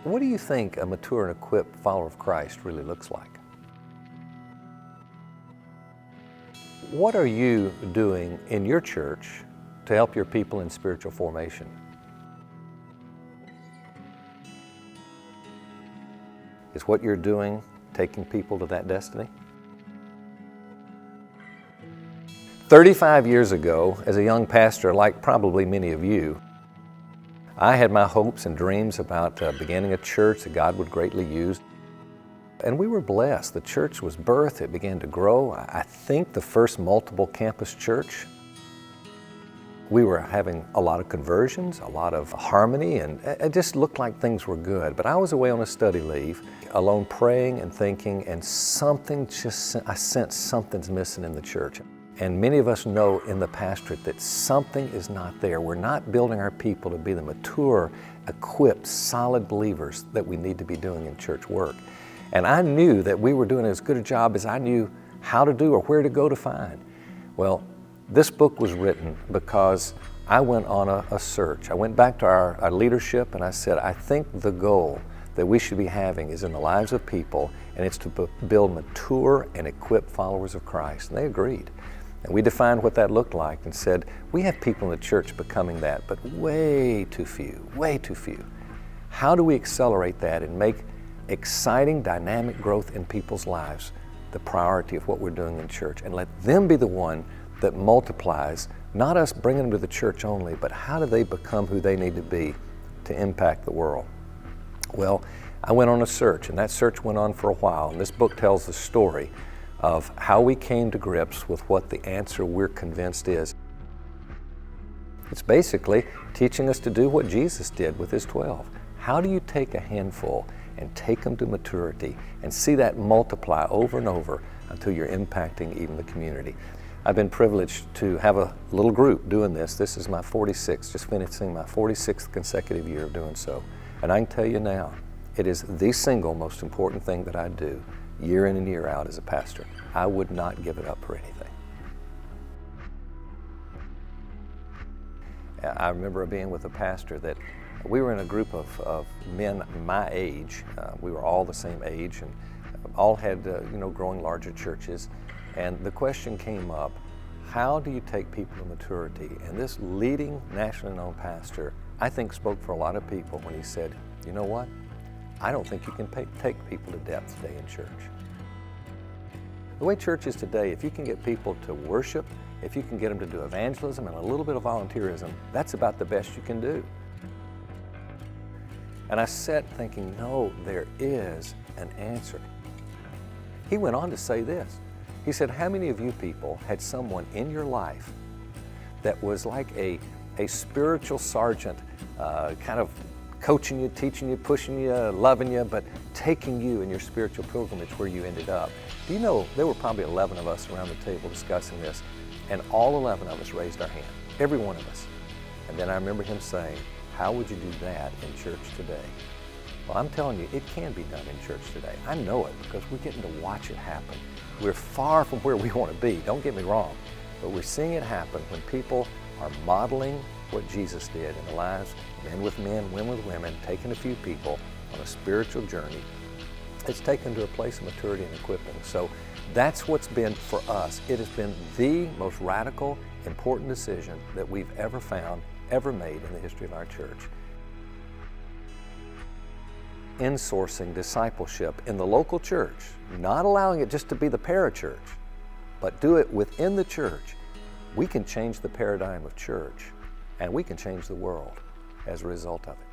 What do you think a mature and equipped follower of Christ really looks like? What are you doing in your church to help your people in spiritual formation? Is what you're doing taking people to that destiny? 35 years ago, as a young pastor, like probably many of you, I had my hopes and dreams about beginning a church that God would greatly use. And we were blessed. The church was birthed, it began to grow. I think the first multiple campus church. We were having a lot of conversions, a lot of harmony, and it just looked like things were good. But I was away on a study leave, alone praying and thinking, and I sensed something's missing in the church. And many of us know in the pastorate that something is not there. We're not building our people to be the mature, equipped, solid believers that we need to be doing in church work. And I knew that we were doing as good a job as I knew how to do or where to go to find. Well, this book was written because I went on a search. I went back to our leadership and I said, I think the goal that we should be having is in the lives of people, and it's to build mature and equipped followers of Christ. And they agreed. And we defined what that looked like and said, we have people in the church becoming that, but way too few, way too few. How do we accelerate that and make exciting, dynamic growth in people's lives the priority of what we're doing in church, and let them be the one that multiplies, not us bringing them to the church only, but how do they become who they need to be to impact the world? Well, I went on a search, and that search went on for a while, and this book tells the story of how we came to grips with what the answer we're convinced is. It's basically teaching us to do what Jesus did with his 12. How do you take a handful and take them to maturity and see that multiply over and over until you're impacting even the community? I've been privileged to have a little group doing this. This is my 46th, just finishing my 46th consecutive year of doing so. And I can tell you now, it is the single most important thing that I do year in and year out as a pastor. I would not give it up for anything. I remember being with a pastor that we were in a group of men my age. We were all the same age and all had growing larger churches. And the question came up, how do you take people to maturity? And this leading nationally known pastor, I think, spoke for a lot of people when he said, you know what? I don't think you can take people to depth today in church. The way church is today, if you can get people to worship, if you can get them to do evangelism and a little bit of volunteerism, that's about the best you can do. And I sat thinking, no, there is an answer. He went on to say this. He said, how many of you people had someone in your life that was like a spiritual sergeant, kind of coaching you, teaching you, pushing you, loving you, but taking you in your spiritual pilgrimage where you ended up? Do you know there were probably 11 of us around the table discussing this, and all 11 of us raised our hand, every one of us. And then I remember him saying, how would you do that in church today? Well, I'm telling you, it can be done in church today. I know it because we're getting to watch it happen. We're far from where we want to be, don't get me wrong, but we're seeing it happen when people are modeling what Jesus did in the lives, men with men, women with women, taking a few people on a spiritual journey. It's taken to a place of maturity and equipping. So that's what's been for us. It has been the most radical, important decision that we've ever found, ever made in the history of our church. Insourcing discipleship in the local church, not allowing it just to be the parachurch, but do it within the church. We can change the paradigm of church, and we can change the world as a result of it.